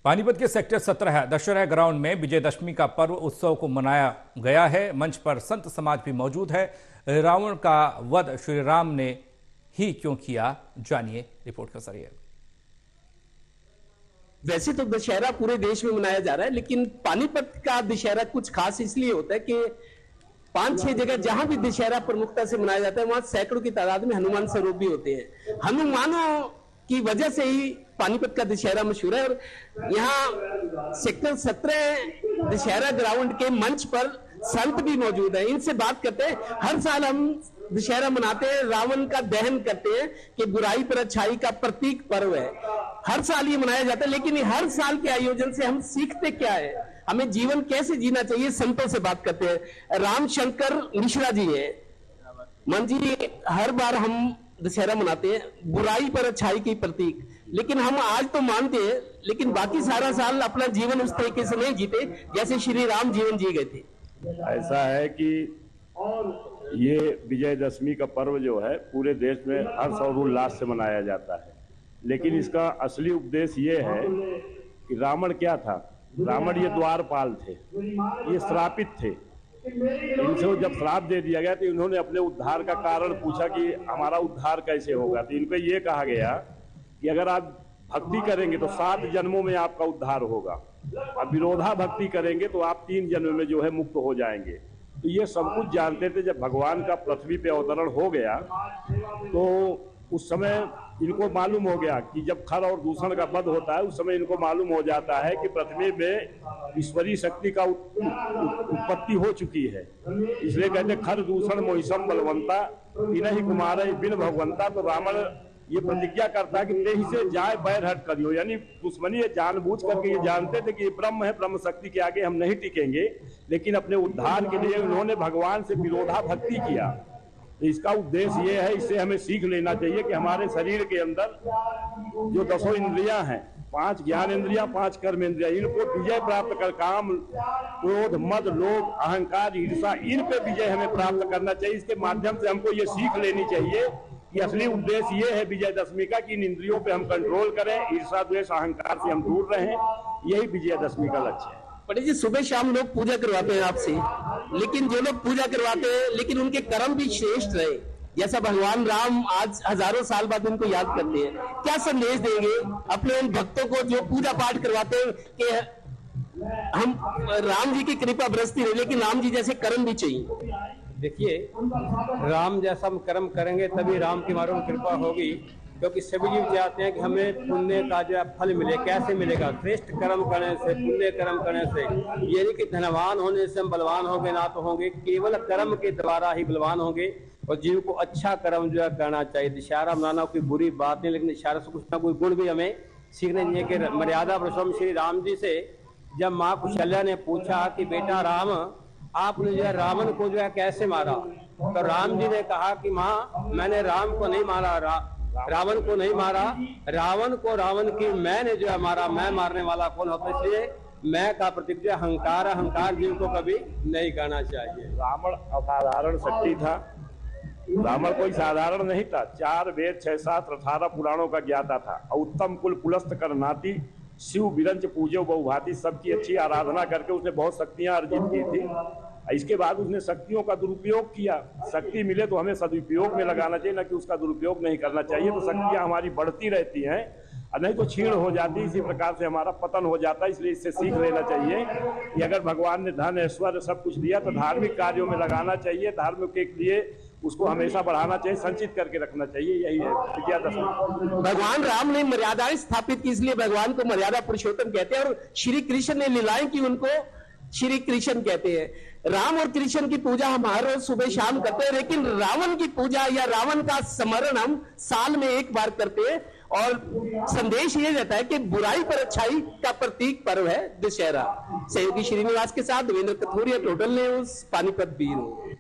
पानीपत के sector 17 Dussehra ground में विजयदशमी का पर्व उत्सव को मनाया गया है। मंच पर संत समाज भी मौजूद है। रावण का वध श्री राम ने ही क्यों किया, जानिए रिपोर्ट के जरिए। वैसे तो दशहरा पूरे देश में मनाया जा रहा है, लेकिन पानीपत का दशहरा कुछ खास इसलिए होता है कि 5-6 जगह जहां भी दशहरा प्रमुखता से मनाया जाता है वहां सैकड़ों की तादाद में हनुमान स्वरूप भी होते हैं। हनुमानों की वजह से ही पानीपत का दशहरा मशहूर है। और यहाँ सेक्टर 17 दशहरा ग्राउंड के मंच पर संत भी मौजूद है। इनसे बात करते हैं। हर साल हम दशहरा मनाते हैं, रावण का दहन करते हैं कि बुराई पर अच्छाई का प्रतीक पर्व है। हर साल ये मनाया जाता है, लेकिन हर साल के आयोजन से हम सीखते क्या है, हमें जीवन कैसे जीना चाहिए, संतों से बात करते हैं। राम शंकर मिश्रा जी है। मन जी, हर बार हम दशहरा मनाते हैं बुराई पर अच्छाई की प्रतीक, लेकिन हम आज तो मानते हैं, लेकिन बाकी सारा साल अपना जीवन उस तरीके से नहीं जीते जैसे श्री राम जीवन जी गए थे। ऐसा है कि ये विजयदशमी का पर्व जो है पूरे देश में हर्ष और उल्लास से मनाया जाता है, लेकिन इसका असली उद्देश्य ये है कि रावण क्या था। रावण ये द्वारपाल थे, ये श्रापित थे। इनसे जब श्राप दे दिया गया तो इन्होंने अपने उद्धार का कारण पूछा कि हमारा उद्धार कैसे होगा। तो इनको ये कहा गया कि अगर आप भक्ति करेंगे तो 7 जन्मों में आपका उद्धार होगा, अब विरोधा भक्ति करेंगे तो आप 3 जन्म में जो है मुक्त हो जाएंगे। तो ये सब कुछ जानते थे। जब भगवान का पृथ्वी पे अवतरण हो गया तो उस समय इनको मालूम हो गया कि जब खर और दूषण का वध होता है उस समय इनको मालूम हो जाता है कि पृथ्वी में ईश्वरीय शक्ति का उत्पत्ति हो चुकी है। इसलिए कहते खर दूषण मोहिसम बलवंता इन्हीं कुमार बिन भगवंता। तो रावण ये प्रतिज्ञा करता है कि देह से जाए बैर हट करियो, यानी दुश्मनी ये जानबूझ करके ये जानते थे कि ये ब्रह्म है, ब्रह्म शक्ति के आगे हम नहीं टिकेंगे, लेकिन अपने उद्धार के लिए उन्होंने भगवान से विरोधा भक्ति किया। तो इसका उद्देश्य ये है, इससे हमें सीख लेना चाहिए कि हमारे शरीर के अंदर जो 10 इंद्रियां हैं, 5 ज्ञान इंद्रियां, 5 कर्म इंद्रियां, इनको विजय प्राप्त कर काम क्रोध मद लोभ अहंकार ईर्षा, इन पे विजय हमें प्राप्त करना चाहिए। इसके माध्यम से हमको ये सीख लेनी चाहिए कि असली उद्देश्य ये है विजयदशमी का कि इन इंद्रियों पे हम कंट्रोल करें, ईर्षा द्वेष अहंकार से हम दूर रहें। यही विजयदशमी का लक्ष्य है। पंडित जी, सुबह शाम लोग पूजा करवाते हैं आपसे, लेकिन जो लोग पूजा करवाते हैं लेकिन उनके कर्म भी श्रेष्ठ रहे, जैसा भगवान राम आज हजारों साल बाद उनको याद करते हैं, क्या संदेश देंगे अपने उन भक्तों को जो पूजा पाठ करवाते हैं कि हम राम जी की कृपा बरसती रहे, लेकिन राम जी जैसे कर्म भी चाहिए? देखिए, राम जैसा हम कर्म करेंगे तभी राम की हमारे कृपा होगी, क्योंकि सभी जीव चाहते हैं कि हमें पुण्य का जो फल मिले। कैसे मिलेगा? श्रेष्ठ कर्म करने से, पुण्य कर्म करने से। ये नहीं कि धनवान होने से हम बलवान होंगे, ना तो होंगे, केवल कर्म के द्वारा ही बलवान होंगे। और जीव को अच्छा कर्म जो है करना चाहिए। दशहरा मनाना कोई बुरी बात नहीं, लेकिन दशहरा से कुछ ना कोई गुण भी हमें सीखने चाहिए। कि मर्यादा पुरुषोत्तम श्री राम जी से जब माँ कुशल्या ने पूछा कि बेटा राम, आपने जो है रावण को जो है कैसे मारा, तो राम जी ने कहा कि माँ, मैंने राम को नहीं मारा, रावण को नहीं मारा, रावण को रावण की मैंने जो है मारा। मैं मारने वाला कौन होता है? इसलिए मैं का प्रतीक जो अहंकार जीव को कभी नहीं करना चाहिए। रावण असाधारण शक्ति था। रावण कोई साधारण नहीं था। 4 वेद 6 शास्त्र 18 पुराणों का ज्ञाता था। उत्तम कुल पुलस्त कर नाती शिव विरंच पूजो बहुभांति, सबकी अच्छी आराधना करके उसने बहुत शक्तियां अर्जित की थी। इसके बाद उसने शक्तियों का दुरुपयोग किया। शक्ति मिले तो हमें सदुपयोग में लगाना चाहिए, ना कि उसका दुरुपयोग नहीं करना चाहिए। तो शक्तियां हमारी बढ़ती रहती हैं और नहीं तो क्षीण हो जाती, इसी प्रकार से हमारा पतन हो जाता है। इसलिए इससे सीख लेना चाहिए कि अगर भगवान ने धन ऐश्वर्य सब कुछ दिया तो धार्मिक कार्यों में लगाना चाहिए। धर्म के लिए उसको हमेशा बढ़ाना चाहिए, संचित करके रखना चाहिए। यही है विजयदशमी। भगवान राम ने मर्यादाएं स्थापित की, इसलिए भगवान को मर्यादा पुरुषोत्तम कहते हैं। और श्री कृष्ण ने लीलाएं की, उनको श्री कृष्ण कहते हैं। राम और कृष्ण की पूजा हम हर रोज सुबह शाम करते हैं, लेकिन रावण की पूजा या रावण का स्मरण हम साल में एक बार करते हैं। और संदेश ये रहता है कि बुराई पर अच्छाई का प्रतीक पर्व है दशहरा। सहयोगी श्रीनिवास के साथ Devendra Kathoria, total news, Panipat bureau.